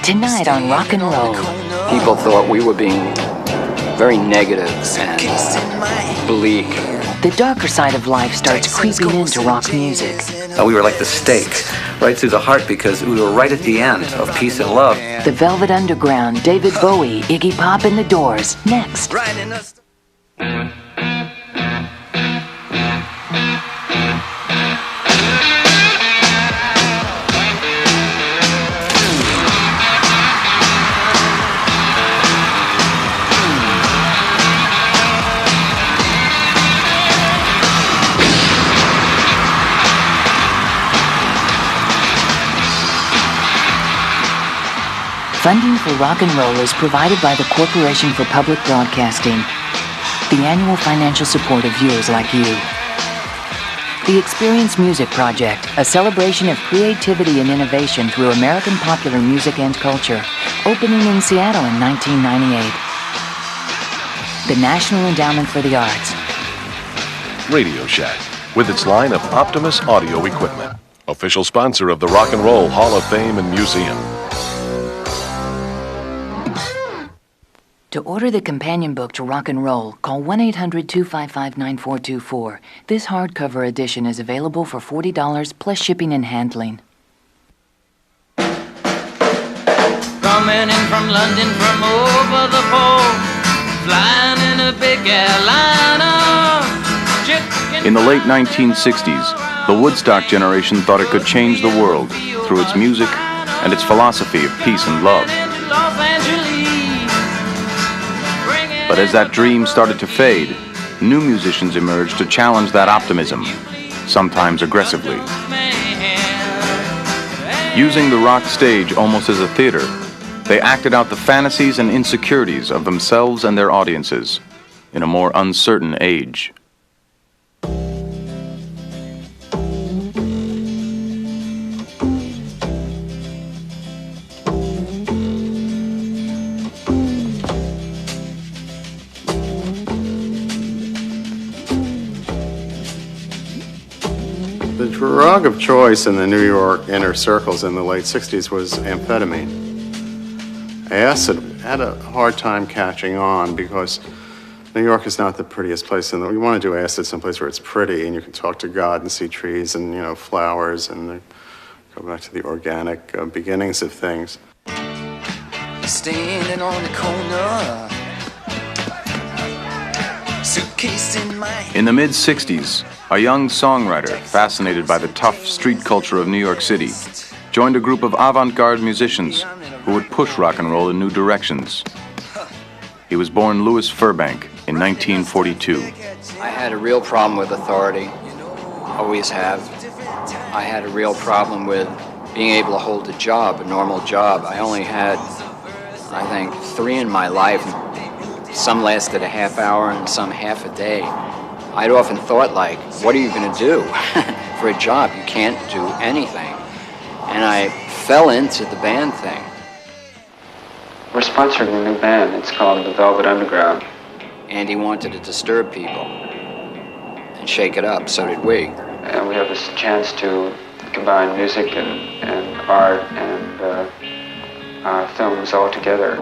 Tonight on Rock and Roll. People thought we were being very negative and bleak. The darker side of life starts creeping into rock music. We were like the stake, right through the heart, because we were right at the end of Peace and Love. The Velvet Underground, David Bowie, Iggy Pop and the Doors. Next. Funding for Rock and Roll is provided by the Corporation for Public Broadcasting, the annual financial support of viewers like you. The Experience Music Project, a celebration of creativity and innovation through American popular music and culture, opening in Seattle in 1998. The National Endowment for the Arts. Radio Shack, with its line of Optimus audio equipment, official sponsor of the Rock and Roll Hall of Fame and Museum. To order the companion book to Rock and Roll, call 1-800-255-9424. This hardcover edition is available for $40 plus shipping and handling. Coming in from London from over the pole, flying in a big airliner. In the late 1960s, the Woodstock generation thought it could change the world through its music and its philosophy of peace and love. But as that dream started to fade, new musicians emerged to challenge that optimism, sometimes aggressively. Using the rock stage almost as a theater, they acted out the fantasies and insecurities of themselves and their audiences in a more uncertain age. The drug of choice in the New York inner circles in the late 60s was amphetamine. Acid had a hard time catching on because New York is not the prettiest place in the world. You want to do acid someplace where it's pretty and you can talk to God and see trees and, flowers and go back to the organic beginnings of things. Standing on the corner, suitcase in my hand. In the mid-60s, a young songwriter, fascinated by the tough street culture of New York City, joined a group of avant-garde musicians who would push rock and roll in new directions. He was born Louis Furbank in 1942. I had a real problem with authority, always have. I had a real problem with being able to hold a job, a normal job. I only had, I think, 3 in my life. Some lasted a half hour and some half a day. I'd often thought, what are you going to do for a job? You can't do anything. And I fell into the band thing. We're sponsoring a new band. It's called the Velvet Underground. And he wanted to disturb people and shake it up, so did we. And we have this chance to combine music and art and films all together.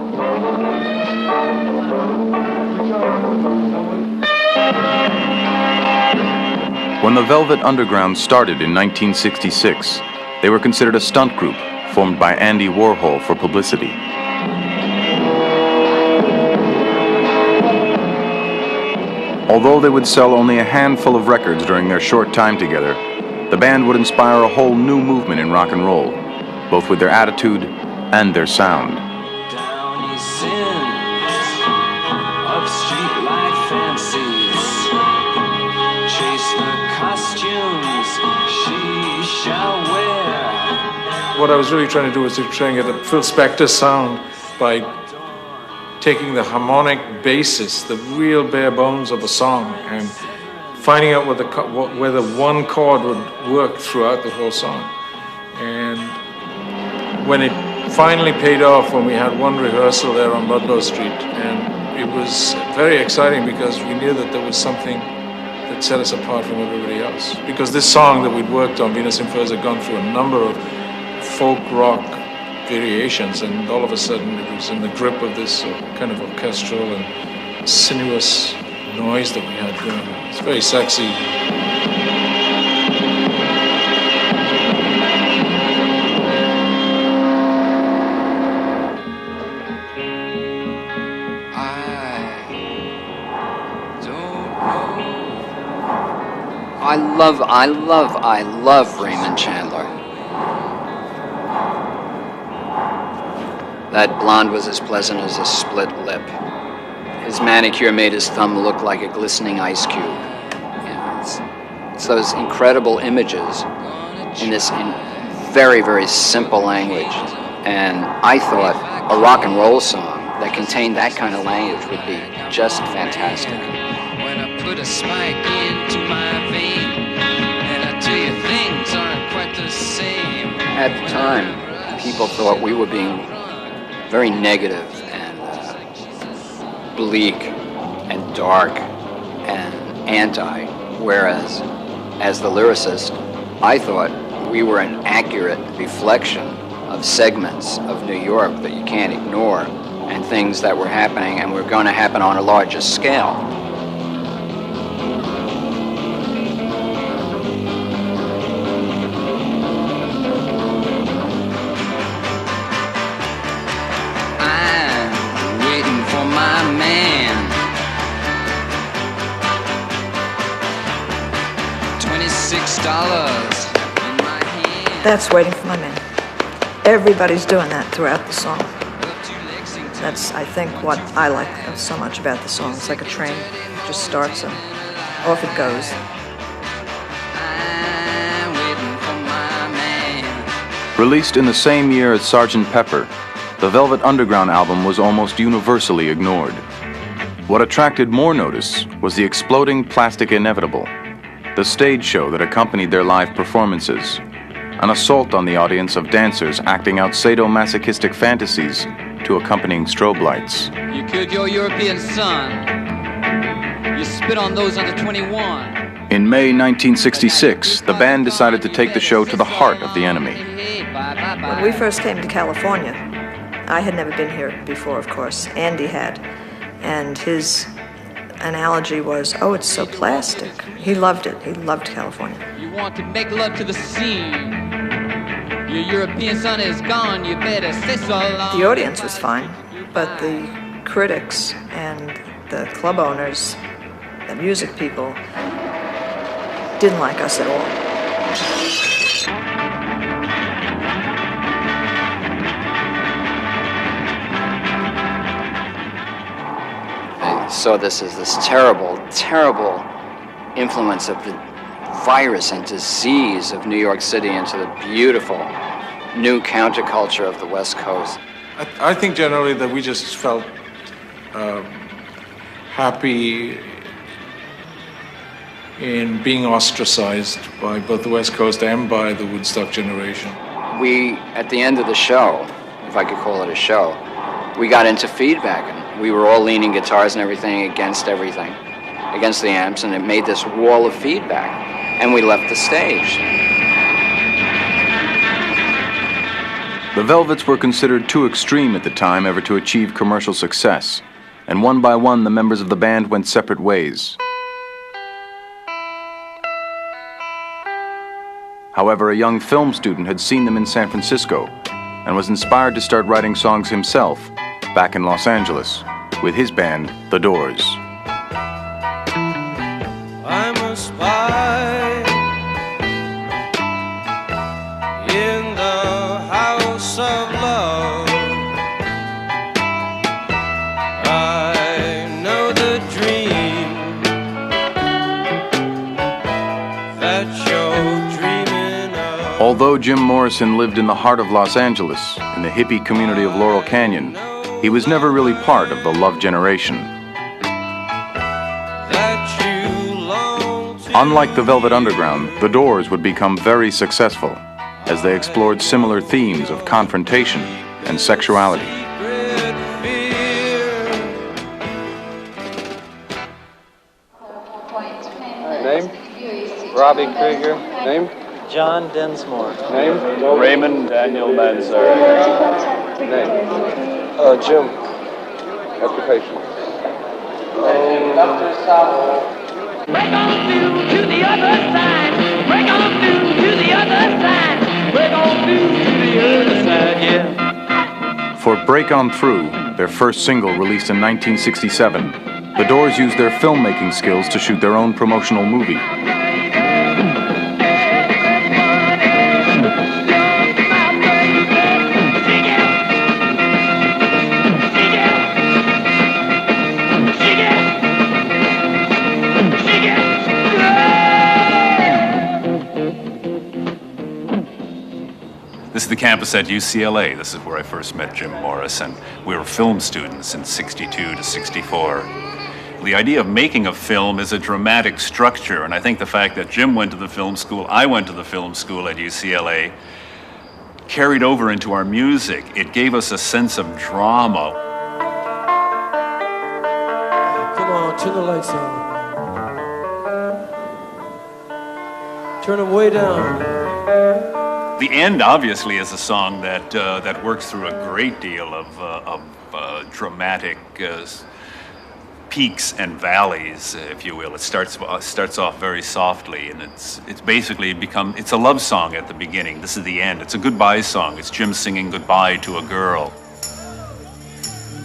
When the Velvet Underground started in 1966, they were considered a stunt group formed by Andy Warhol for publicity. Although they would sell only a handful of records during their short time together, the band would inspire a whole new movement in rock and roll, both with their attitude and their sound. Down your sins of streetlight fancies, chase the costumes she shall wear. What I was really trying to do was to try and get a Phil Spector sound by taking the harmonic basis, the real bare bones of a song, and finding out whether one chord would work throughout the whole song. And when it finally paid off, when we had one rehearsal there on Ludlow Street, and it was very exciting because we knew that there was something that set us apart from everybody else. Because this song that we'd worked on, Venus in Furs, had gone through a number of folk rock variations, and all of a sudden it was in the grip of this kind of orchestral and sinuous noise that we had going. It's very sexy. I love Raymond Chandler. That blonde was as pleasant as a split lip. His manicure made his thumb look like a glistening ice cube. It's those incredible images in this very, very simple language. And I thought a rock and roll song that contained that kind of language would be just fantastic. When I put a spike into my vein, and I tell you things aren't quite the same. At the time, people thought we were being very negative and bleak and dark and anti, whereas as the lyricist, I thought we were an accurate reflection of segments of New York that you can't ignore, and things that were happening and were going to happen on a larger scale. I'm waiting for my man. $26 in my hand. That's Waiting for My Man. Everybody's doing that throughout the song. That's, I think, what I like so much about the song. It's like a train. It just starts and off it goes. I'm waiting for my man. Released in the same year as Sgt. Pepper, the Velvet Underground album was almost universally ignored. What attracted more notice was the exploding Plastic Inevitable, the stage show that accompanied their live performances, an assault on the audience of dancers acting out sadomasochistic fantasies to accompanying strobe lights. You killed your European son. You spit on those under 21. In May 1966, the band decided to take the show to the heart of the enemy. When we first came to California, I had never been here before, of course. Andy had. And his analogy was, oh, it's so plastic. He loved it. He loved California. You want to make love to the scene. Your European son is gone. You better stay so long. The audience was fine, but the critics and the club owners, the music people, didn't like us at all. I saw this as this terrible, terrible influence of the virus and disease of New York City into the beautiful new counterculture of the West Coast. I think generally that we just felt happy in being ostracized by both the West Coast and by the Woodstock generation. We, at the end of the show, if I could call it a show, we got into feedback, and we were all leaning guitars and everything against the amps, and it made this wall of feedback, and we left the stage. The Velvets were considered too extreme at the time ever to achieve commercial success, and one by one the members of the band went separate ways. However, a young film student had seen them in San Francisco and was inspired to start writing songs himself back in Los Angeles with his band, The Doors. I'm a spy in the house of love. I know the dream that you're dreaming of. Although Jim Morrison lived in the heart of Los Angeles, in the hippie community of Laurel Canyon, he was never really part of the Love generation. Unlike the Velvet Underground, The Doors would become very successful as they explored similar themes of confrontation and sexuality. Name? Robbie Krieger. Name? John Densmore. Name? Raymond Daniel Manzar. Name? Jim. Occupation? Break on through to the other side. Break on through to the other side. Break on through to the other side, yeah. For Break On Through, their first single released in 1967, the Doors used their filmmaking skills to shoot their own promotional movie. This is the campus at UCLA. This is where I first met Jim Morrison. We were film students in 62 to 64. The idea of making a film is a dramatic structure, and I think the fact that Jim went to the film school, I went to the film school at UCLA, carried over into our music. It gave us a sense of drama. Come on, turn the lights on. Turn them way down. The end, obviously, is a song that works through a great deal of dramatic peaks and valleys, if you will. It starts off very softly, and it's basically it's a love song at the beginning. This is the end. It's a goodbye song. It's Jim singing goodbye to a girl.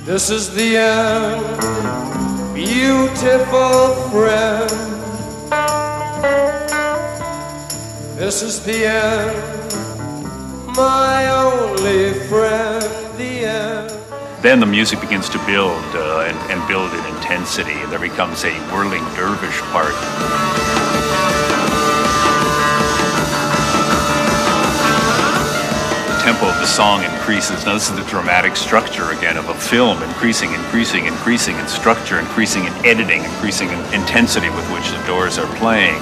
This is the end, beautiful friend. This is the end, my only friend, the end. Then the music begins to build and build in intensity, and there becomes a whirling dervish part. The tempo of the song increases. Now this is the dramatic structure again of a film, increasing in structure, increasing in editing, increasing in intensity with which the Doors are playing.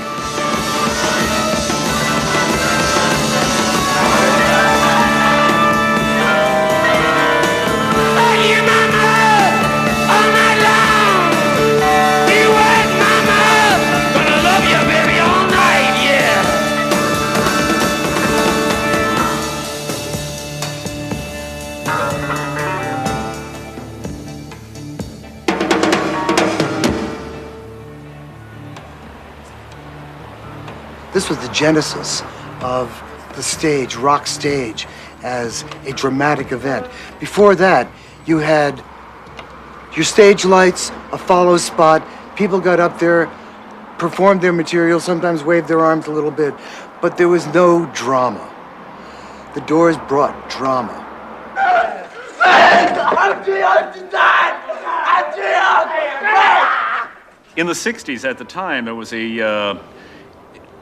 This was the genesis of the stage, rock stage, as a dramatic event. Before that, you had your stage lights, a follow spot, people got up there, performed their material, sometimes waved their arms a little bit, but there was no drama. The Doors brought drama. In the 60s, at the time, there was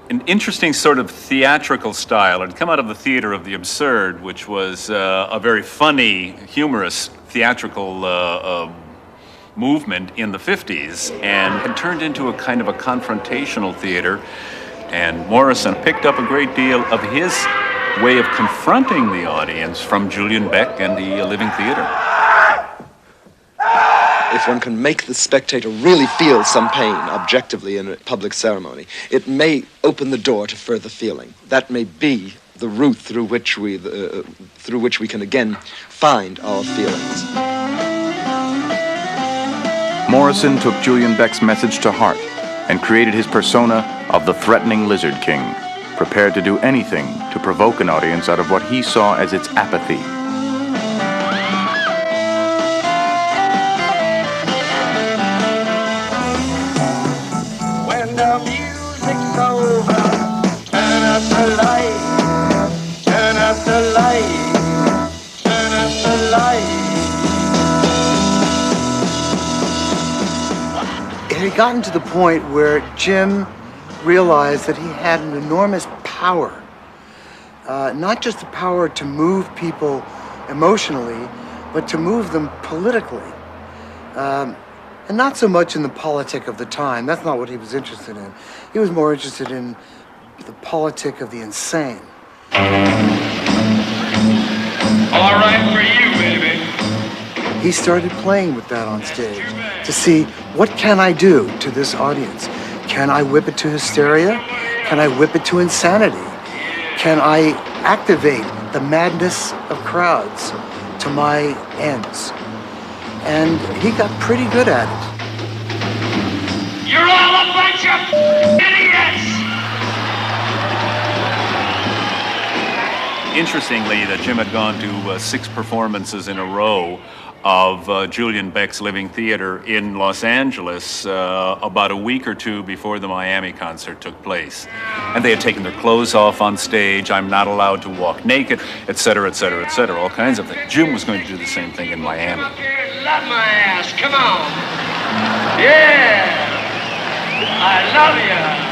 an interesting sort of theatrical style. It had come out of the theater of the absurd, which was a very funny, humorous, theatrical movement in the 50s, and had turned into a kind of a confrontational theater. And Morrison picked up a great deal of his way of confronting the audience from Julian Beck and the Living Theater. If one can make the spectator really feel some pain objectively in a public ceremony, it may open the door to further feeling. That may be the route through which we can again find our feelings. Morrison took Julian Beck's message to heart and created his persona of the threatening Lizard King, prepared to do anything to provoke an audience out of what he saw as its apathy. When the music's over, turn up the light, turn up the light, turn up the light. It had gotten to the point where Jim realized that he had an enormous power. Not just the power to move people emotionally, but to move them politically. And not so much in the politic of the time. That's not what he was interested in. He was more interested in the politic of the insane. All right for you, baby. He started playing with that on stage to see, what can I do to this audience? Can I whip it to hysteria? Can I whip it to insanity? can I activate the madness of crowds to my ends? And he got pretty good at it. You're all a bunch of idiots! Interestingly, that Jim had gone to 6 performances in a row of Julian Beck's Living Theater in Los Angeles about a week or two before the Miami concert took place. And they had taken their clothes off on stage, I'm not allowed to walk naked, etc., etc., etc., all kinds of things. Jim was going to do the same thing in Miami. Love my ass, come on! Yeah! I love you!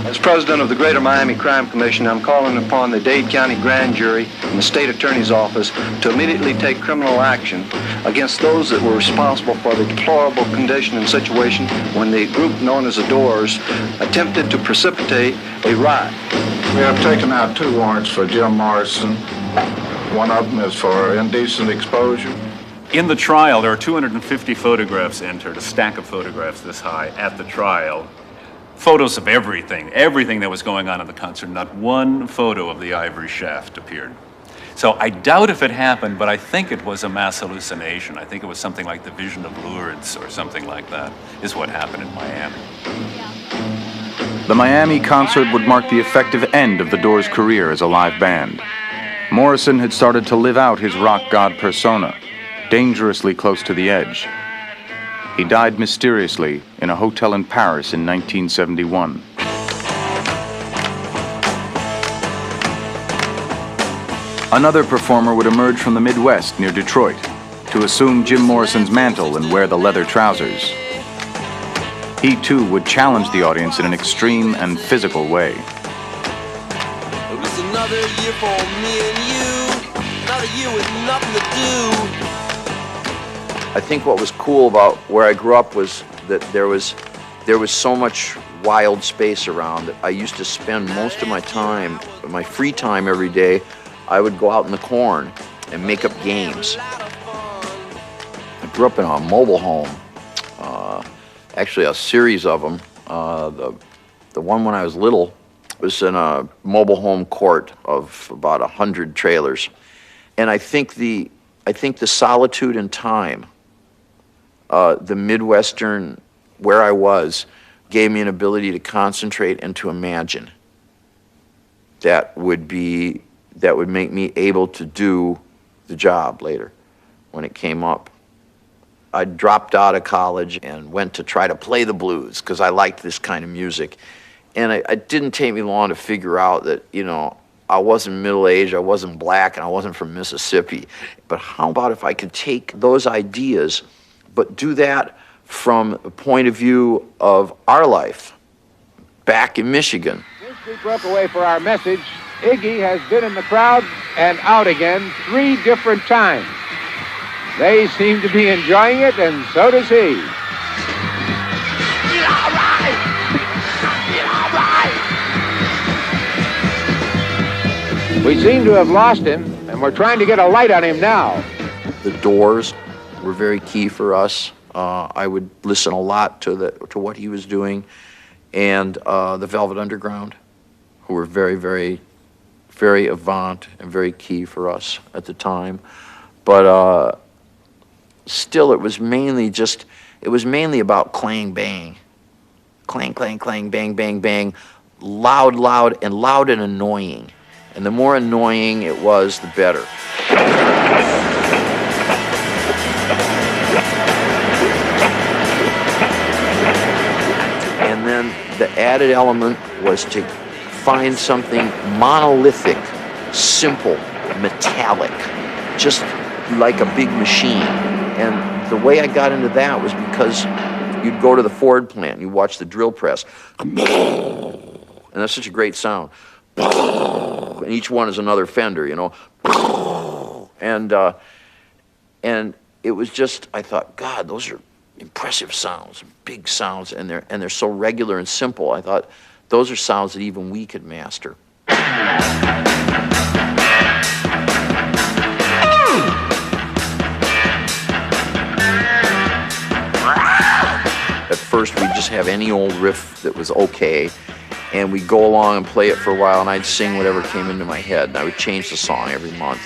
As president of the Greater Miami Crime Commission, I'm calling upon the Dade County Grand Jury and the State Attorney's Office to immediately take criminal action against those that were responsible for the deplorable condition and situation when the group known as the Doors attempted to precipitate a riot. We have taken out 2 warrants for Jim Morrison. One of them is for indecent exposure. In the trial, there are 250 photographs entered, a stack of photographs this high at the trial. Photos of everything that was going on at the concert. Not one photo of the ivory shaft appeared. So I doubt if it happened, but I think it was a mass hallucination. I think it was something like the Vision of Lourdes or something like that is what happened in Miami. The Miami concert would mark the effective end of the Doors' career as a live band. Morrison had started to live out his rock god persona, dangerously close to the edge. He died mysteriously in a hotel in Paris in 1971. Another performer would emerge from the Midwest near Detroit to assume Jim Morrison's mantle and wear the leather trousers. He too would challenge the audience in an extreme and physical way. It was another year for me and you, another year with nothing to do. I think what was cool about where I grew up was that there was so much wild space around that I used to spend most of my time, my free time every day, I would go out in the corn and make up games. I grew up in a mobile home, actually a series of them. The one when I was little was in a mobile home court of about 100 trailers. And I think the solitude and time, the Midwestern, where I was, gave me an ability to concentrate and to imagine. That would make me able to do the job later when it came up. I dropped out of college and went to try to play the blues because I liked this kind of music. And it didn't take me long to figure out that, I wasn't middle-aged, I wasn't black, and I wasn't from Mississippi. But how about if I could take those ideas but do that from the point of view of our life back in Michigan. Since we broke away for our message, Iggy has been in the crowd and out again 3 different times. They seem to be enjoying it, and so does he. We seem to have lost him, and we're trying to get a light on him now. The Doors were very key for us. I would listen a lot to what he was doing, and the Velvet Underground, who were very, very, very avant and very key for us at the time. But still, it was mainly about clang bang, clang clang clang bang bang bang, loud and annoying. And the more annoying it was, the better. And then the added element was to find something monolithic, simple, metallic, just like a big machine. And the way I got into that was because you'd go to the Ford plant, you watch the drill press, and that's such a great sound. And each one is another Fender, and it was just, I thought, God, those are impressive sounds, big sounds, and they're so regular and simple. I thought those are sounds that even we could master. At first, we'd just have any old riff that was okay. and we'd go along and play it for a while, and I'd sing whatever came into my head, and I would change the song every month.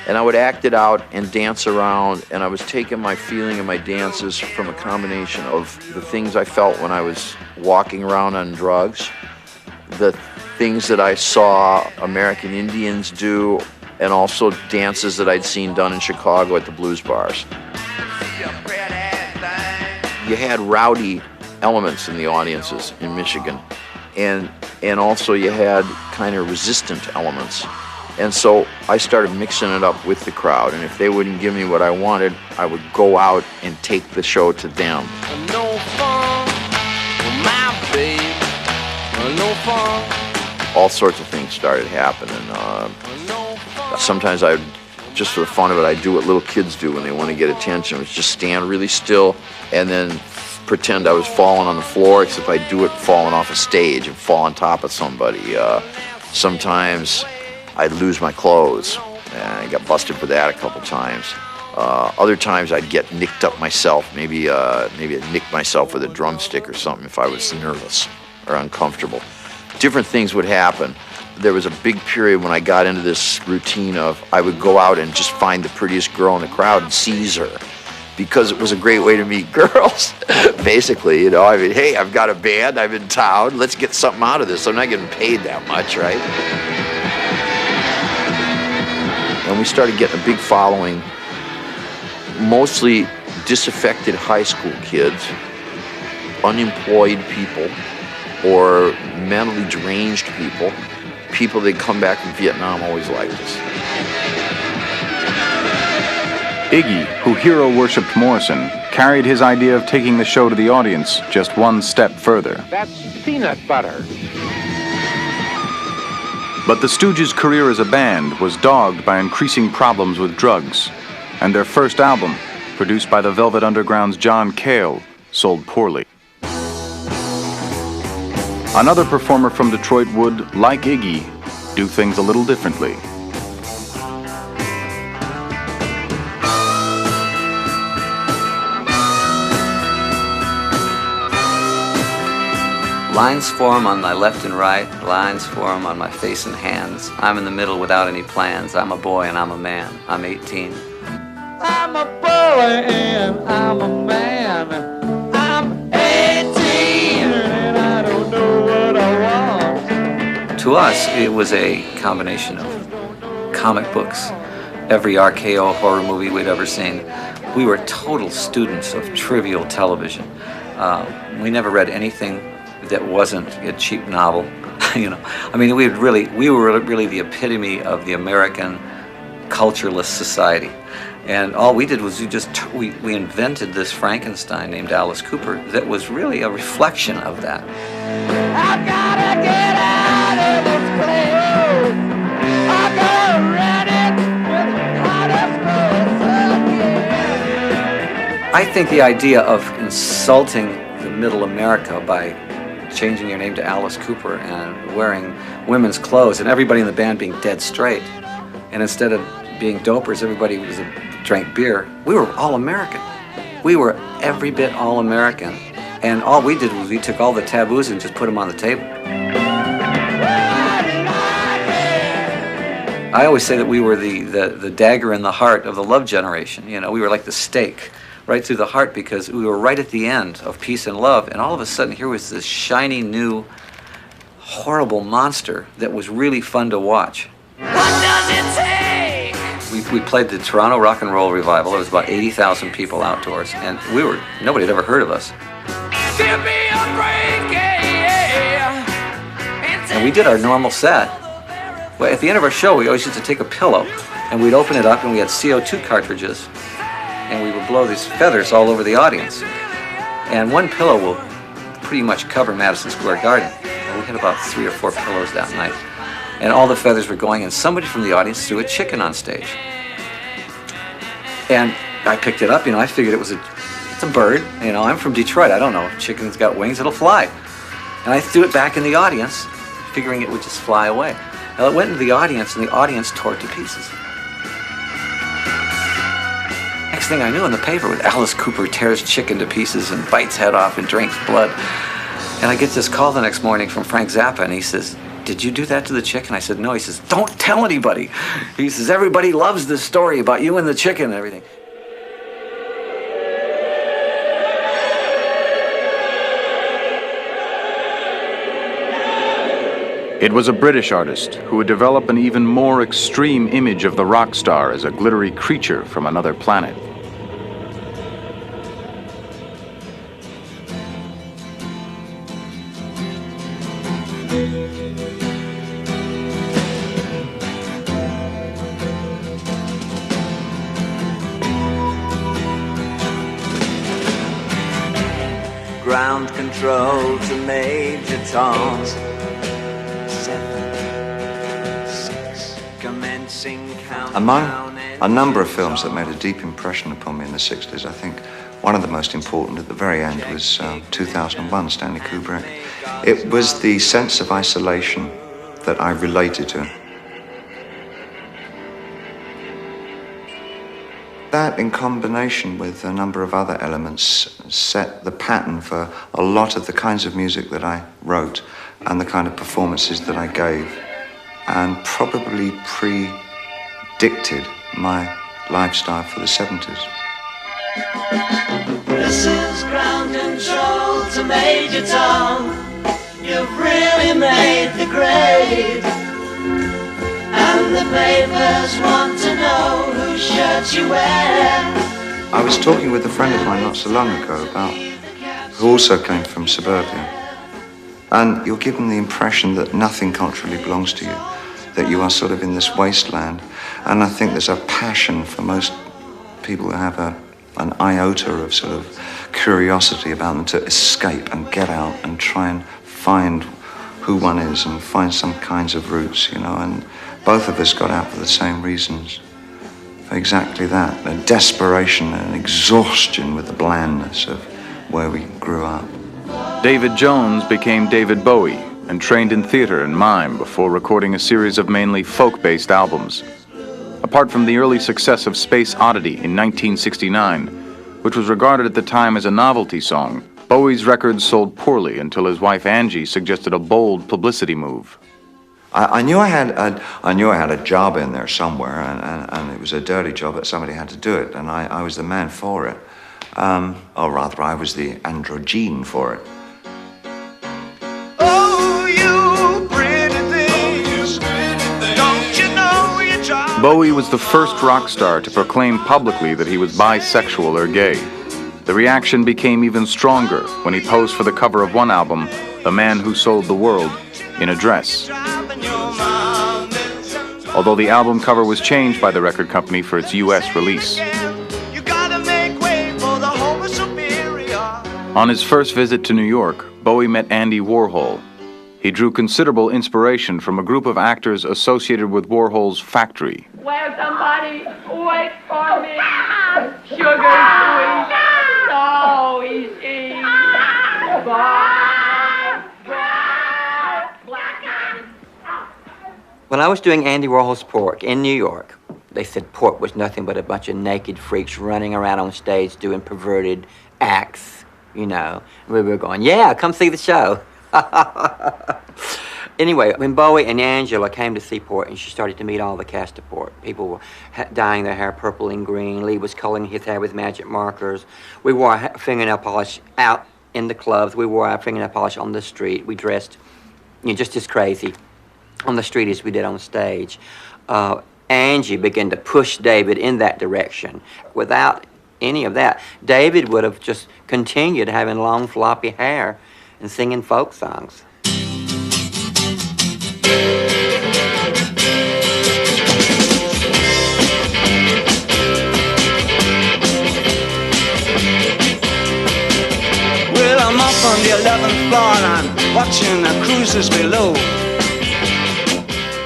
And I would act it out and dance around, and I was taking my feeling and my dances from a combination of the things I felt when I was walking around on drugs, the things that I saw American Indians do, and also dances that I'd seen done in Chicago at the blues bars. You had rowdy elements in the audiences in Michigan, and also you had kind of resistant elements. And so I started mixing it up with the crowd, and if they wouldn't give me what I wanted, I would go out and take the show to them. No fun, my babe. No fun. All sorts of things started happening. Sometimes just for the fun of it, I'd do what little kids do when they want to get attention, which is just stand really still and then pretend I was falling on the floor, except I'd do it falling off a stage and fall on top of somebody. Sometimes I'd lose my clothes, and I got busted for that a couple times. Other times I'd get nicked up myself. Maybe I'd nick myself with a drumstick or something if I was nervous or uncomfortable. Different things would happen. There was a big period when I got into this routine of I would go out and just find the prettiest girl in the crowd and seize her, because it was a great way to meet girls. Basically, I mean, hey, I've got a band, I'm in town, let's get something out of this. I'm not getting paid that much, right? And we started getting a big following, mostly disaffected high school kids, unemployed people, or mentally deranged people. People that come back from Vietnam always liked us. Iggy, who hero-worshipped Morrison, carried his idea of taking the show to the audience just one step further. That's peanut butter. But the Stooges' career as a band was dogged by increasing problems with drugs, and their first album, produced by the Velvet Underground's John Cale, sold poorly. Another performer from Detroit would, like Iggy, do things a little differently. Lines form on my left and right, lines form on my face and hands. I'm in the middle without any plans. I'm a boy and I'm a man. I'm 18. I'm a boy and I'm a man. I'm 18 and I don't know what I want. To us, it was a combination of comic books, every RKO horror movie we'd ever seen. We were total students of trivial television. We never read anything that wasn't a cheap novel. I mean, we were really the epitome of the American cultureless society. And all we did was we invented this Frankenstein named Alice Cooper that was really a reflection of that. I gotta get out of this place. I gotta run it with the hottest. I think the idea of insulting the middle America by changing your name to Alice Cooper and wearing women's clothes and everybody in the band being dead straight, and instead of being dopers, everybody drank beer. We were all American. We were every bit all American, and all we did was we took all the taboos and just put them on the table. I always say that we were the dagger in the heart of the love generation. We were like the stake right through the heart, because we were right at the end of peace and love, and all of a sudden here was this shiny new horrible monster that was really fun to watch. What does it take? We played the Toronto Rock and Roll Revival. There was about 80,000 people outdoors, and nobody had ever heard of us. Give me a break, yeah. And we did our normal set. Well, at the end of our show, we always used to take a pillow, and we'd open it up, and we had CO2 cartridges, and we would blow these feathers all over the audience. And one pillow will pretty much cover Madison Square Garden. And we had about 3 or 4 pillows that night. And all the feathers were going, and somebody from the audience threw a chicken on stage. And I picked it up, I figured it's a bird. I'm from Detroit, I don't know. If chicken's got wings, it'll fly. And I threw it back in the audience, figuring it would just fly away. Well, it went into the audience, and the audience tore it to pieces. Next thing I knew, in the paper was Alice Cooper tears chicken to pieces and bites head off and drinks blood. And I get this call the next morning from Frank Zappa, and he says, "Did you do that to the chicken?" I said, "No." He says, "Don't tell anybody." He says, "Everybody loves this story about you and the chicken and everything." It was a British artist who would develop an even more extreme image of the rock star as a glittery creature from another planet. Ground control to Major Tom. 7, 6, commencing countdown. Among a number of films that made a deep impression upon me in the 60s, I think one of the most important at the very end was 2001, Stanley Kubrick. It was the sense of isolation that I related to. That, in combination with a number of other elements, set the pattern for a lot of the kinds of music that I wrote and the kind of performances that I gave, and probably predicted my lifestyle for the 70s. This is ground control to Major Tom. You've really made the grade. And the papers want to know whose shirt you wear. I was talking with a friend of mine not so long ago who also came from suburbia. And you're given the impression that nothing culturally belongs to you, that you are sort of in this wasteland. And I think there's a passion for most people who have an iota of sort of curiosity about them to escape and get out and try and find who one is and find some kinds of roots, you know. And both of us got out for the same reasons. For exactly that, a desperation and exhaustion with the blandness of where we grew up. David Jones became David Bowie and trained in theater and mime before recording a series of mainly folk-based albums. Apart from the early success of Space Oddity in 1969, which was regarded at the time as a novelty song, Bowie's records sold poorly until his wife Angie suggested a bold publicity move. I knew I had a job in there somewhere, and it was a dirty job, but somebody had to do it, and I was the man for it. Or rather, I was the androgyne for it. Oh, you pretty things. Don't you know your job? Bowie was the first rock star to proclaim publicly that he was bisexual or gay. The reaction became even stronger when he posed for the cover of one album, The Man Who Sold the World, in a dress. Although the album cover was changed by the record company for its U.S. release. On his first visit to New York, Bowie met Andy Warhol. He drew considerable inspiration from a group of actors associated with Warhol's Factory. Will somebody wait for me? Sugar sweet, so easy. When I was doing Andy Warhol's Pork in New York, they said Pork was nothing but a bunch of naked freaks running around on stage doing perverted acts, you know. And we were going, yeah, come see the show. Anyway, when Bowie and Angela came to see Pork and she started to meet all the cast of Pork, people were dyeing their hair purple and green. Lee was coloring his hair with magic markers. We wore our fingernail polish out in the clubs. We wore our fingernail polish on the street. We dressed, you know, just as crazy on the street as we did on stage. Angie began to push David in that direction. Without any of that, David would have just continued having long floppy hair and singing folk songs. Well, I'm up on the 11th floor and I'm watching the cruisers below.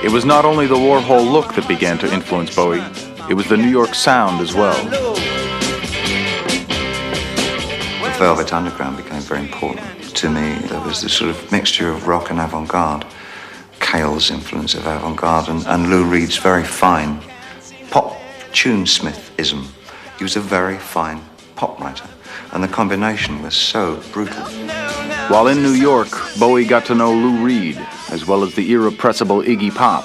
It was not only the Warhol look that began to influence Bowie, it was the New York sound as well. The Velvet Underground became very important to me. There was this sort of mixture of rock and avant-garde, Cale's influence of avant-garde, and Lou Reed's very fine pop tunesmith-ism. He was a very fine pop writer, and the combination was so brutal. While in New York, Bowie got to know Lou Reed, as well as the irrepressible Iggy Pop,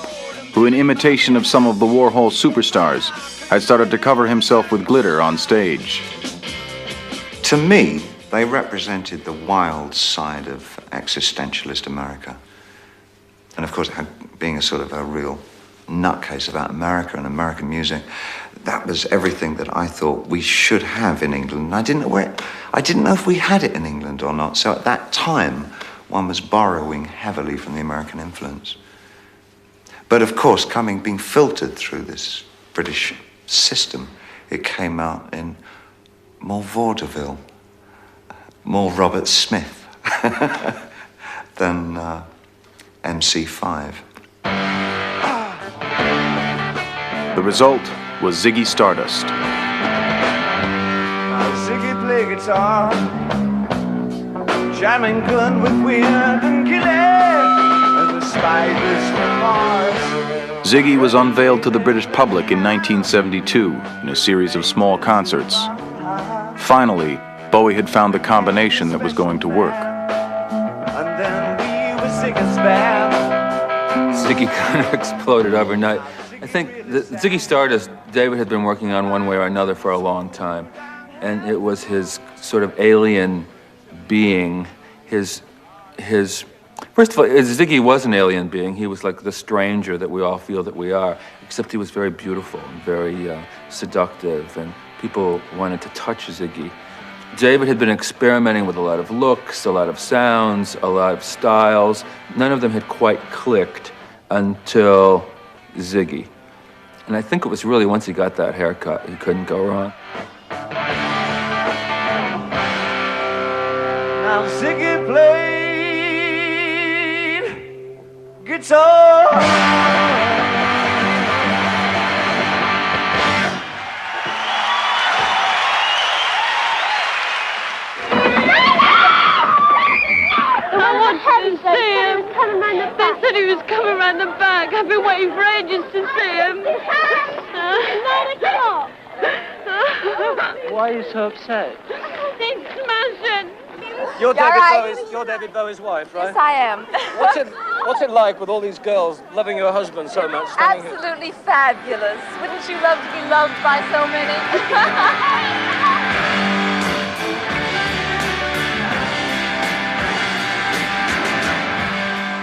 who in imitation of some of the Warhol superstars, had started to cover himself with glitter on stage. To me, they represented the wild side of existentialist America. And of course, being a sort of a real nutcase about America and American music, that was everything that I thought we should have in England. And I didn't know if we had it in England or not. So at that time, one was borrowing heavily from the American influence. But of course, being filtered through this British system, it came out in more vaudeville, more Robert Smith than MC5. The result was Ziggy Stardust. Ziggy play guitar, jamming good with Weird and Gilly, and the spiders from Mars. Ziggy was unveiled to the British public in 1972 in a series of small concerts. Finally, Bowie had found the combination that was going to work. And then we were sick and spare. Ziggy kind of exploded overnight. I think the Ziggy Stardust, David had been working on one way or another for a long time. And it was his sort of alien being, his first of all, Ziggy was an alien being. He was like the stranger that we all feel that we are, except he was very beautiful and very seductive, and people wanted to touch Ziggy. David had been experimenting with a lot of looks, a lot of sounds, a lot of styles. None of them had quite clicked until Ziggy. And I think it was really once he got that haircut, he couldn't go wrong. Now Ziggy played guitar. They said he was coming round the back. I've been waiting for ages to see him. 9 o'clock. Why are you so upset? He's smashing. You're David Bowie's wife, right? Yes, I am. What's it like with all these girls loving your husband so much? Absolutely fabulous. Wouldn't you love to be loved by so many?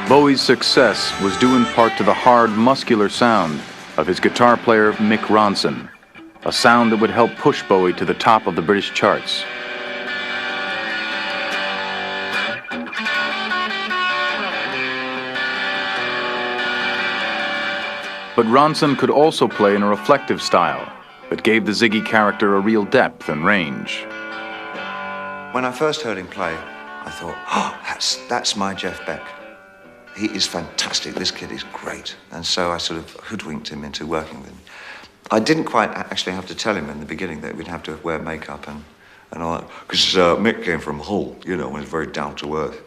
Bowie's success was due in part to the hard, muscular sound of his guitar player, Mick Ronson, a sound that would help push Bowie to the top of the British charts. But Ronson could also play in a reflective style that gave the Ziggy character a real depth and range. When I first heard him play, I thought, oh, that's my Jeff Beck. He is fantastic. This kid is great. And so I sort of hoodwinked him into working with him. I didn't quite actually have to tell him in the beginning that we'd have to wear makeup and all that. Because Mick came from Hull, you know, and was very down to earth,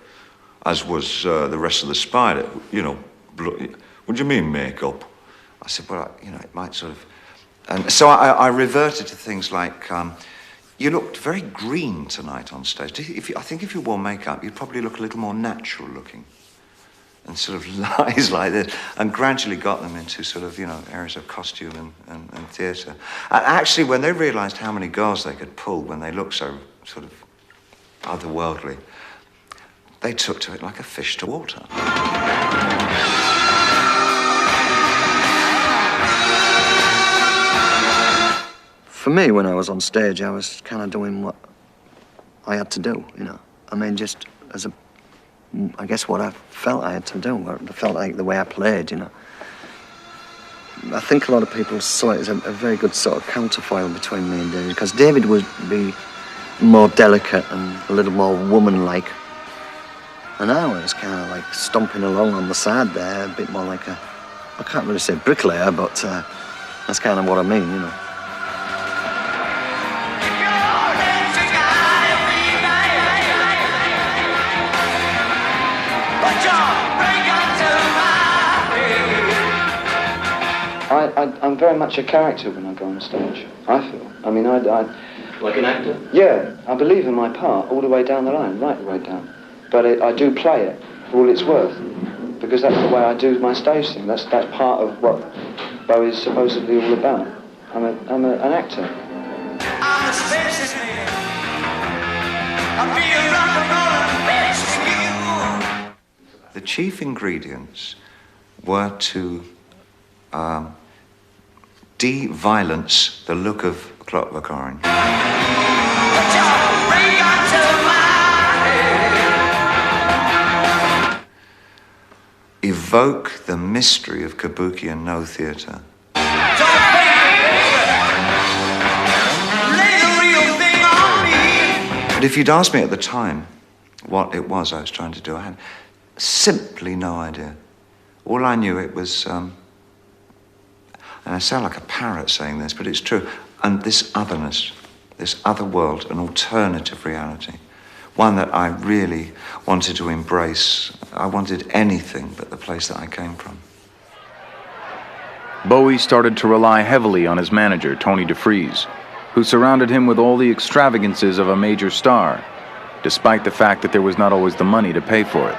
as was the rest of the Spider. You know, what do you mean makeup? I said, well, you know, it might sort of... And so I reverted to things like, you looked very green tonight on stage. I think if you wore makeup, you'd probably look a little more natural looking. And sort of lies like this, and gradually got them into sort of, you know, areas of costume and theatre. And actually, when they realised how many girls they could pull when they looked so sort of otherworldly, they took to it like a fish to water. For me, when I was on stage, I was kind of doing what I had to do, you know. I mean, just as a, I guess what I felt I had to do, or I felt like the way I played, you know. I think a lot of people saw it as a very good sort of counterfoil between me and David, because David would be more delicate and a little more woman-like. And I was kind of like stomping along on the side there, a bit more like a, I can't really say bricklayer, but that's kind of what I mean, you know. I'm very much a character when I go on stage, I feel. I mean, Like an actor? Yeah, I believe in my part all the way down the line, right the way down. but I do play it for all it's worth, because that's the way I do my stage thing. That's part of what Bowie's supposedly all about. I'm an actor. I'm a spaceman. I'll be a rock and roll. The chief ingredients were to de-violence the look of Clockwork Orange. Evoke the mystery of kabuki and no theatre. But if you'd asked me at the time what it was I was trying to do, I had simply no idea. All I knew it was, and I sound like a parrot saying this, but it's true, and this otherness, this other world, an alternative reality, one that I really wanted to embrace. I wanted anything but the place that I came from. Bowie started to rely heavily on his manager, Tony DeFries, who surrounded him with all the extravagances of a major star, despite the fact that there was not always the money to pay for it.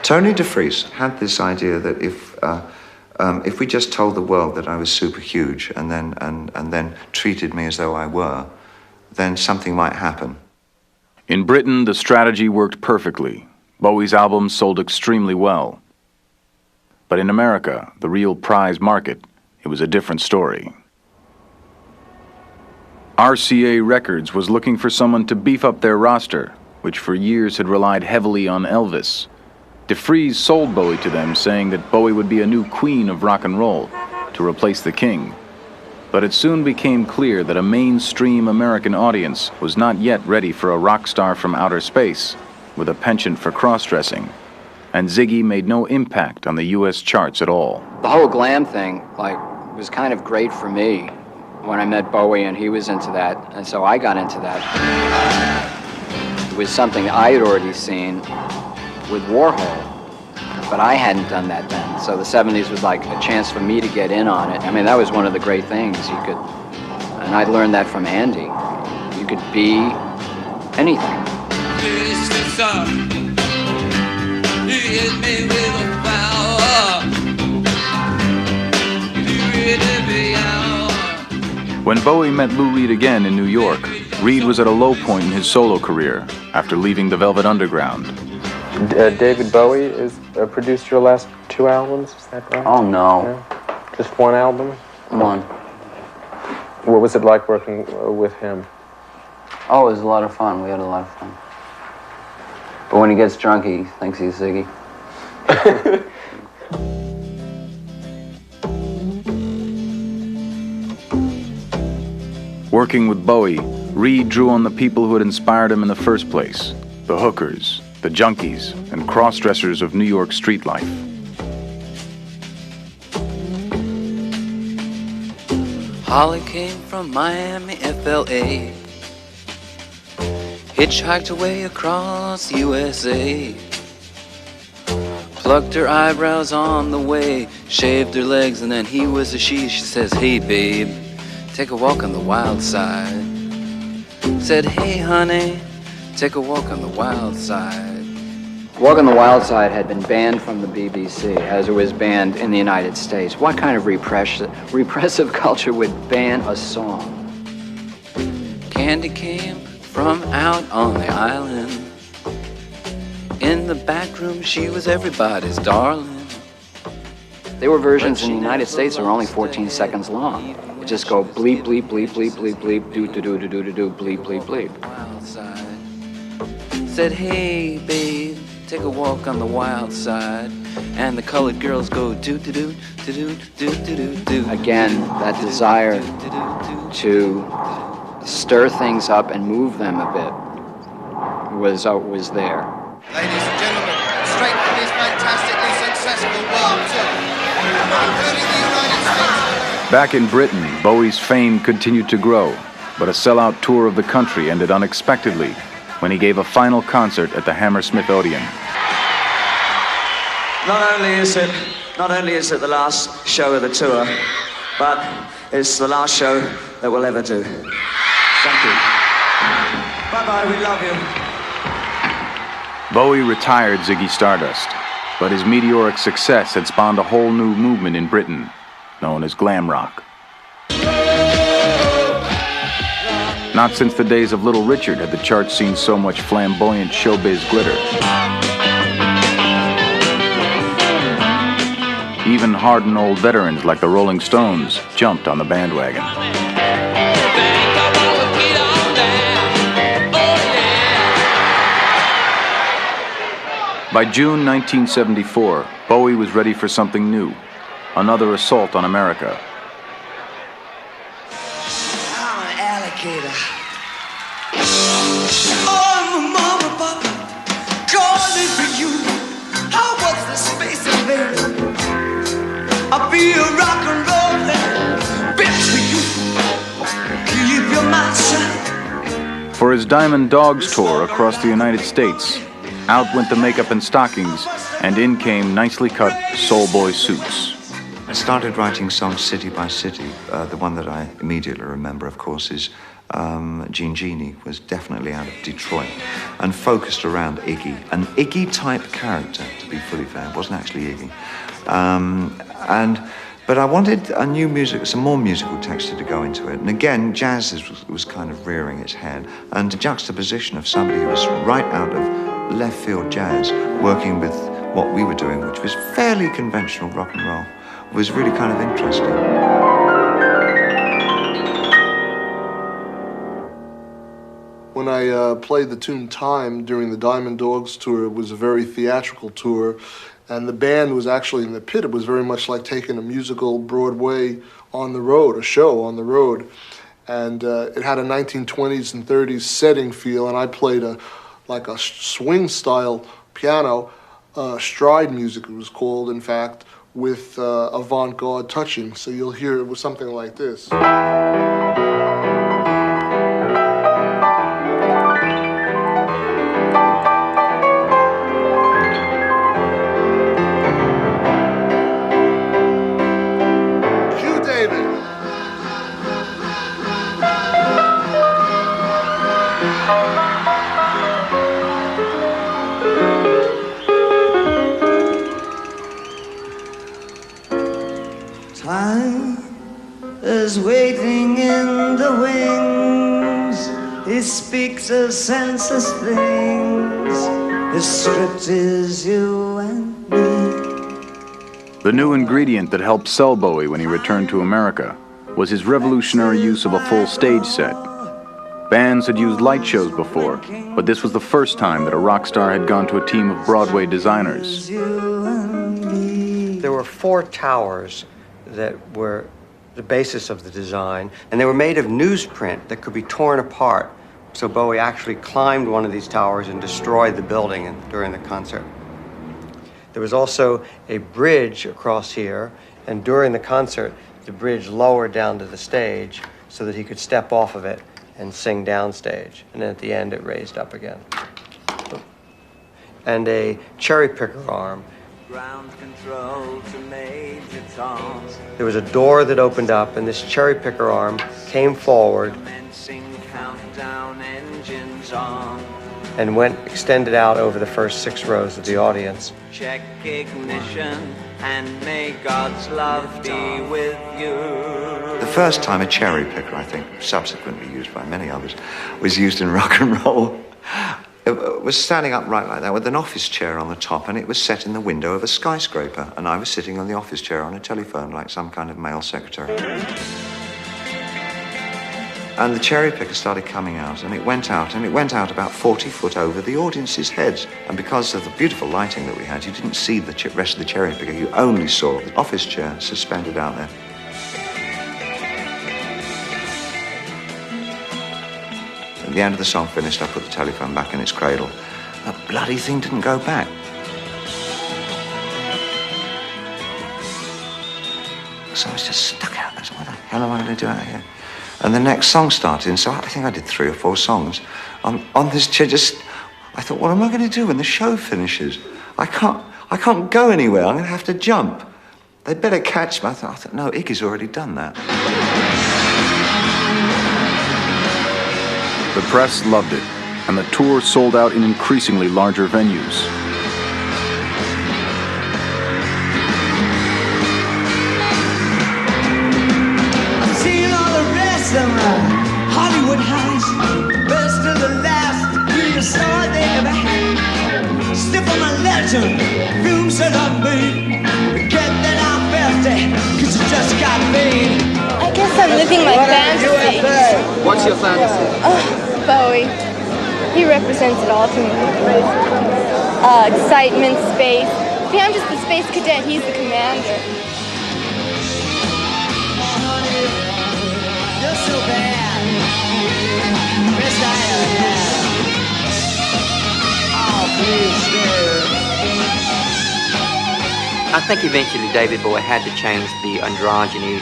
Tony DeFries had this idea that if we just told the world that I was super huge and then treated me as though I were, then something might happen. In Britain, the strategy worked perfectly. Bowie's albums sold extremely well. But in America, the real prize market, it was a different story. RCA Records was looking for someone to beef up their roster, which for years had relied heavily on Elvis. DeFries sold Bowie to them, saying that Bowie would be a new queen of rock and roll, to replace the king. But it soon became clear that a mainstream American audience was not yet ready for a rock star from outer space, with a penchant for cross-dressing. And Ziggy made no impact on the U.S. charts at all. The whole glam thing, was kind of great for me when I met Bowie and he was into that, and so I got into that. It was something I had already seen with Warhol, but I hadn't done that then. So the 70s was like a chance for me to get in on it. I mean, that was one of the great things and I learned that from Andy. You could be anything. When Bowie met Lou Reed again in New York, Reed was at a low point in his solo career after leaving the Velvet Underground. David Bowie produced your last 2 albums, is that right? Oh, no. Yeah. Just 1 album? One. What was it like working with him? Oh, it was a lot of fun. We had a lot of fun. But when he gets drunk, he thinks he's Ziggy. Working with Bowie, Reed drew on the people who had inspired him in the first place, the hookers, the junkies, and cross-dressers of New York street life. Holly came from Miami, FLA, hitchhiked away across USA, plucked her eyebrows on the way, shaved her legs, and then he was a she. She says, hey babe, take a walk on the wild side. Said, hey honey, take a walk on the wild side. Walk on the Wild Side had been banned from the BBC, as it was banned in the United States. What kind of repressive culture would ban a song? Candy came from out on the island. In the back room, she was everybody's darling. There were versions in the United States that were only 14 seconds long. You just go bleep, bleep, bleep, bleep, bleep, bleep, do, do, do, do, do, do, do, bleep, bleep, bleep. Said, hey, babe, take a walk on the wild side. And the colored girls go do, do, do, do, do, do, do, do, do. Again, that desire to stir things up and move them a bit was there. Ladies and gentlemen, straight from this fantastically successful world tour, including the United States. Back in Britain, Bowie's fame continued to grow, but a sellout tour of the country ended unexpectedly when he gave a final concert at the Hammersmith Odeon. Not only is it the last show of the tour, but it's the last show that we'll ever do. Thank you. Bye-bye, we love you. Bowie retired Ziggy Stardust, but his meteoric success had spawned a whole new movement in Britain, known as glam rock. Not since the days of Little Richard had the charts seen so much flamboyant showbiz glitter. Even hardened old veterans like the Rolling Stones jumped on the bandwagon. By June 1974, Bowie was ready for something new, another assault on America. I'm an alligator. I'm a mama, papa, calling for you. How was the space invader? I'll be a rock and rollin' bitch for you. Keep your mouth shut. For his Diamond Dogs tour across the United States, out went the makeup and stockings, and in came nicely cut soul boy suits. I started writing songs city by city. The one that I immediately remember, of course, is Gene Genie, was definitely out of Detroit and focused around Iggy. An Iggy-type character, to be fully fair. It wasn't actually Iggy. But I wanted some more musical texture to go into it. And again, jazz was kind of rearing its head. And the juxtaposition of somebody who was right out of left field jazz, working with what we were doing, which was fairly conventional rock and roll, was really kind of interesting. When I played the tune Time during the Diamond Dogs tour, it was a very theatrical tour, and the band was actually in the pit. It was very much like taking a musical Broadway on the road, a show on the road. And it had a 1920s and 30s setting feel, and I played like a swing-style piano, stride music it was called, in fact, with avant-garde touching. So you'll hear it was something like this. Is waiting in the wings. He speaks of senseless things. His script is you and me. The new ingredient that helped sell Bowie when he returned to America was his revolutionary use of a full stage set. Bands had used light shows before, but this was the first time that a rock star had gone to a team of Broadway designers. There were 4 towers that were the basis of the design, and they were made of newsprint that could be torn apart. So Bowie actually climbed one of these towers and destroyed the building during the concert. There was also a bridge across here, and during the concert, the bridge lowered down to the stage so that he could step off of it and sing downstage. And then at the end, it raised up again. And a cherry picker arm. Ground control to Major Tom. There was a door that opened up, and this cherry picker arm came forward Countdown engines on. and extended out over the first 6 rows of the audience. Check ignition and may God's love be with you. The first time a cherry picker, I think, subsequently used by many others, was used in rock and roll. It was standing upright like that with an office chair on the top, and it was set in the window of a skyscraper, and I was sitting on the office chair on a telephone like some kind of male secretary. And the cherry picker started coming out, and it went out about 40 foot over the audience's heads. And because of the beautiful lighting that we had, you didn't see the rest of the cherry picker, you only saw the office chair suspended out there. At the end of the song finished, I put the telephone back in its cradle. The bloody thing didn't go back. So I was just stuck out there. What the hell am I going to do out here? And the next song started, and so I think I did 3 or 4 songs on this chair. I thought, what am I going to do when the show finishes? I can't go anywhere. I'm going to have to jump. They'd better catch me. I thought, no, Iggy's already done that. The press loved it, and the tour sold out in increasingly larger venues. I've seen all the rest of my Hollywood highs, best of the last real star they ever had. Step on my legend, fumes that I made. Forget that I'm 50, 'cause it just got made. I guess I'm living my fantasy. What's your fantasy? Bowie. He represents it all to me. Excitement, space. See, I'm just the space cadet. He's the commander. You're so bad. Best I ever had. Oh, please stay. I think eventually David Bowie had to change the androgyny,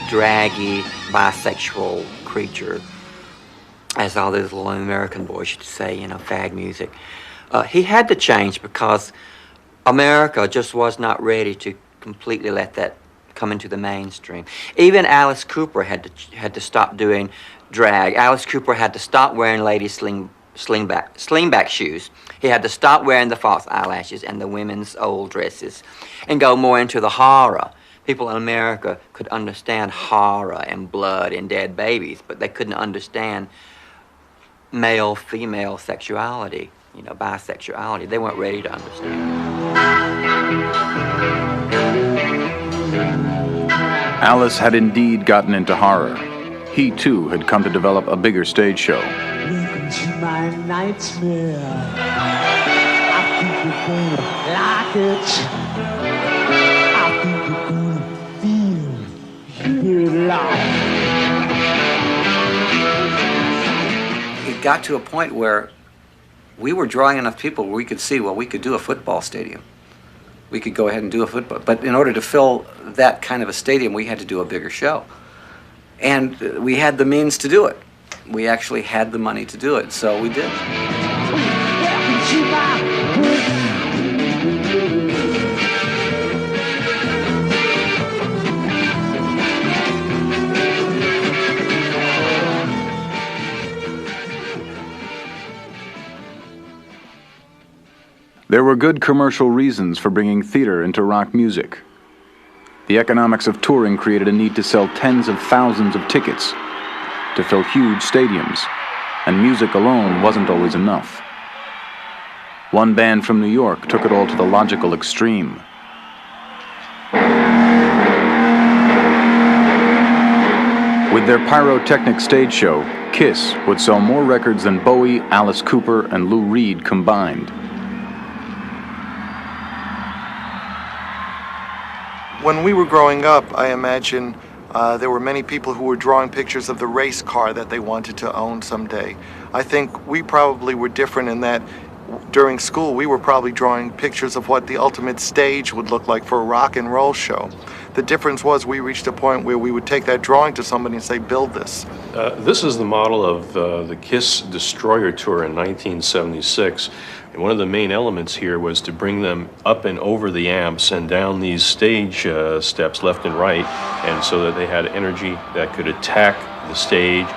draggy, bisexual creature, as all those little American boys used to say, you know, fag music. He had to change because America just was not ready to completely let that come into the mainstream. Even Alice Cooper had to stop doing drag. Alice Cooper had to stop wearing lady slingback shoes. He had to stop wearing the false eyelashes and the women's old dresses and go more into the horror. People in America could understand horror and blood and dead babies, but they couldn't understand male-female sexuality, you know, bisexuality. They weren't ready to understand. Alice had indeed gotten into horror. He, too, had come to develop a bigger stage show. Welcome to my nightmare. I think you're gonna like it. I think you're gonna feel it live. It got to a point where we were drawing enough people where we could see, well, we could do a football stadium. We could go ahead and do a football. But in order to fill that kind of a stadium, we had to do a bigger show. And we had the means to do it. We actually had the money to do it, so we did. There were good commercial reasons for bringing theater into rock music. The economics of touring created a need to sell tens of thousands of tickets, to fill huge stadiums, and music alone wasn't always enough. One band from New York took it all to the logical extreme. With their pyrotechnic stage show, Kiss would sell more records than Bowie, Alice Cooper, and Lou Reed combined. When we were growing up, I imagine there were many people who were drawing pictures of the race car that they wanted to own someday. I think we probably were different in that during school we were probably drawing pictures of what the ultimate stage would look like for a rock and roll show. The difference was we reached a point where we would take that drawing to somebody and say, build this. This is the model of the Kiss Destroyer Tour in 1976. And one of the main elements here was to bring them up and over the amps and down these stage steps left and right, and so that they had energy that could attack the stage.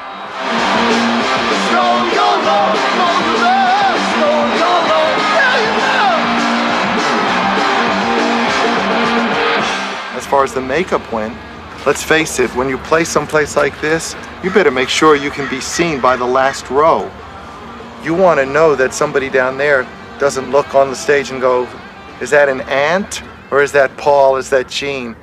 As far as the makeup went, let's face it, when you play someplace like this, you better make sure you can be seen by the last row. You want to know that somebody down there doesn't look on the stage and go, is that an ant? Or is that Paul? Is that Gene?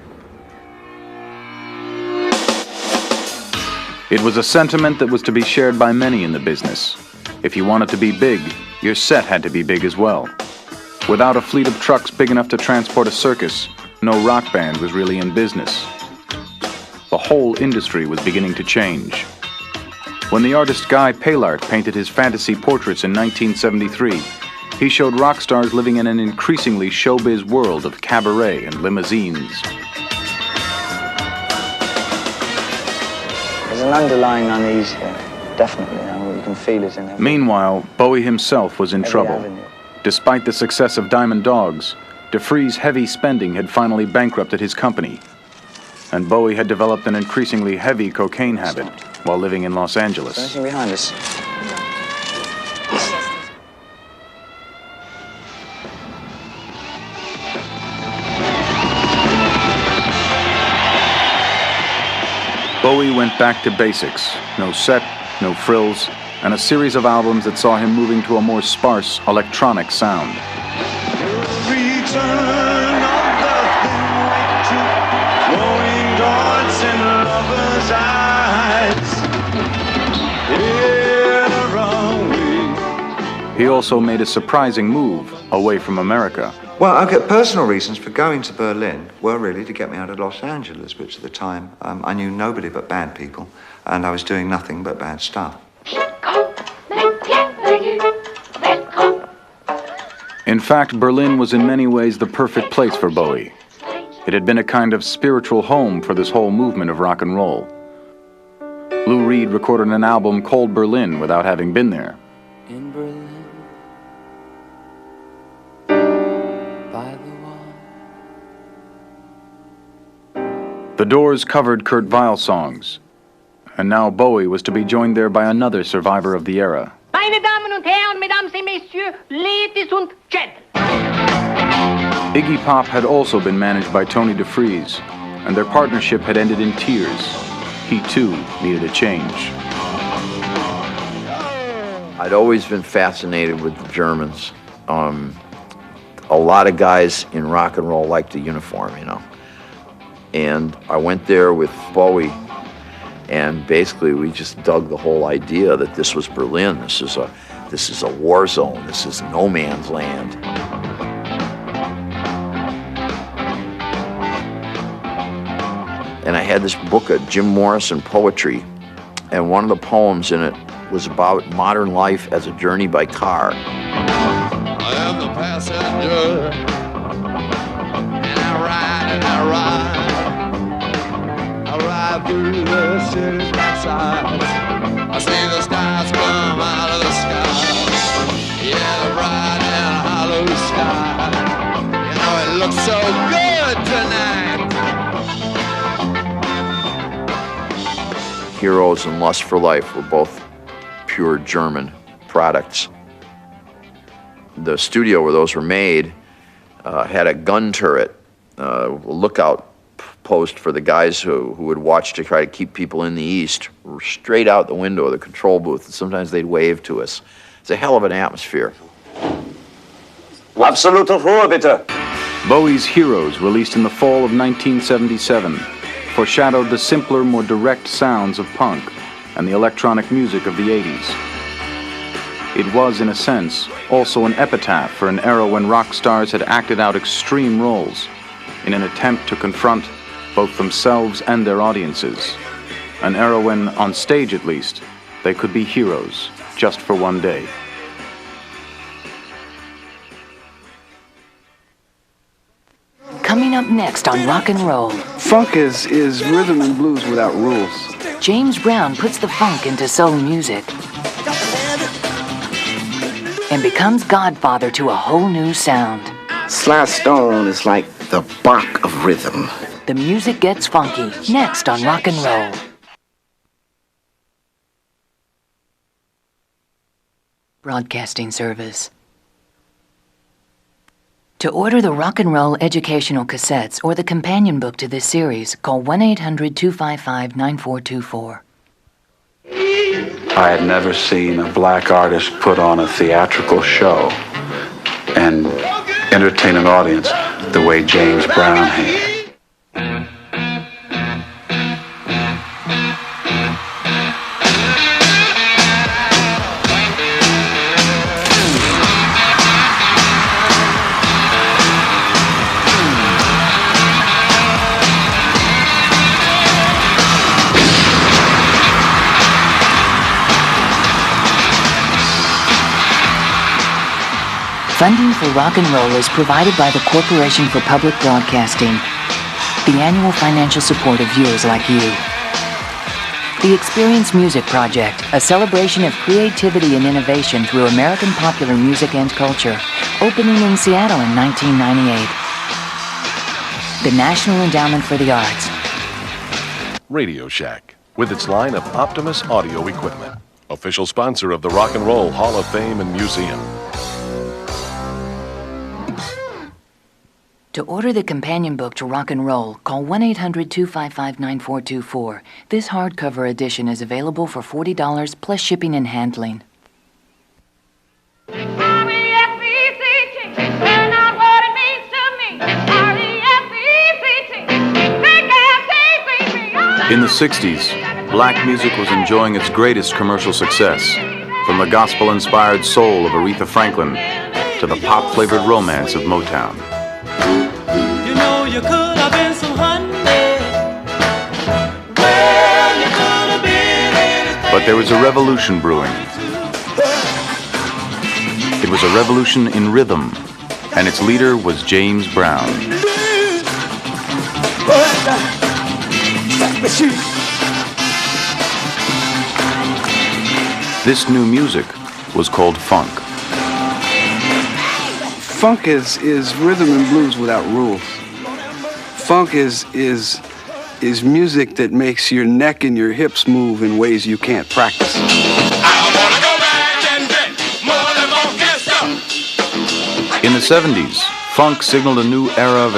It was a sentiment that was to be shared by many in the business. If you wanted to be big, your set had to be big as well. Without a fleet of trucks big enough to transport a circus, no rock band was really in business. The whole industry was beginning to change. When the artist Guy Paylart painted his fantasy portraits in 1973, he showed rock stars living in an increasingly showbiz world of cabaret and limousines. There's an underlying unease here, definitely. You can feel it in every... Meanwhile, Bowie himself was in trouble. avenue. Despite the success of Diamond Dogs, DeFree's heavy spending had finally bankrupted his company, and Bowie had developed an increasingly heavy cocaine habit while living in Los Angeles. Is there anything behind us? Bowie went back to basics. No set, no frills, and a series of albums that saw him moving to a more sparse electronic sound. Return of the thin white tube, glowing darts in lovers' eyes. Here are we. He also made a surprising move away from America. Well, okay, personal reasons for going to Berlin were really to get me out of Los Angeles, which at the time I knew nobody but bad people, and I was doing nothing but bad stuff. In fact, Berlin was in many ways the perfect place for Bowie. It had been a kind of spiritual home for this whole movement of rock and roll. Lou Reed recorded an album called Berlin without having been there. In Berlin, by the wall. The Doors covered Kurt Weill songs, and now Bowie was to be joined there by another survivor of the era. Meine Damen und Herren, Mesdames et Messieurs, Ladies und Gentlemen. Iggy Pop had also been managed by Tony DeFries, and their partnership had ended in tears. He, too, needed a change. I'd always been fascinated with the Germans. A lot of guys in rock and roll liked the uniform, you know. And I went there with Bowie, and basically we just dug the whole idea that this was Berlin. This is a war zone. This is no man's land. And I had this book of Jim Morrison poetry, and one of the poems in it was about modern life as a journey by car. I am the passenger, and I ride and I ride. I ride through the city's backsides. I see the stars come out of the sky. Yeah, the bright and hollow sky. You know, it looks so good tonight. Heroes and Lust for Life were both pure German products. The studio where those were made had a gun turret, a lookout post for the guys who would watch to try to keep people in the East, straight out the window of the control booth, and sometimes they'd wave to us. It's a hell of an atmosphere. Absolute Ruhe, bitte. Bowie's Heroes, released in the fall of 1977, foreshadowed the simpler, more direct sounds of punk and the electronic music of the 80s. It was, in a sense, also an epitaph for an era when rock stars had acted out extreme roles in an attempt to confront both themselves and their audiences. An era when, on stage at least, they could be heroes just for one day. Coming up next on Rock and Roll. Funk is rhythm and blues without rules. James Brown puts the funk into soul music and becomes godfather to a whole new sound. Sly Stone is like the Bach of rhythm. The music gets funky next on Rock and Roll. Broadcasting service. To order the Rock and Roll educational cassettes or the companion book to this series, call 1-800-255-9424. I had never seen a black artist put on a theatrical show and entertain an audience the way James Brown had. Funding for Rock and Roll is provided by the Corporation for Public Broadcasting, the annual financial support of viewers like you. The Experience Music Project, a celebration of creativity and innovation through American popular music and culture, opening in Seattle in 1998. The National Endowment for the Arts. Radio Shack, with its line of Optimus audio equipment, official sponsor of the Rock and Roll Hall of Fame and Museum. To order the companion book to Rock and Roll, call 1-800-255-9424. This hardcover edition is available for $40 plus shipping and handling. R-E-S-P-E-C-T, find out what it means to me. R-E-S-P-E-C-T, big ass T-B-B. In the 60s, black music was enjoying its greatest commercial success, from the gospel-inspired soul of Aretha Franklin to the pop-flavored romance of Motown. You know you could have been some honey. Well, you could have been anything. But there was a revolution brewing. It was a revolution in rhythm, and its leader was James Brown. This new music was called funk. Funk is rhythm and blues without rules. Funk is music that makes your neck and your hips move in ways you can't practice. In the 70s, funk signaled a new era of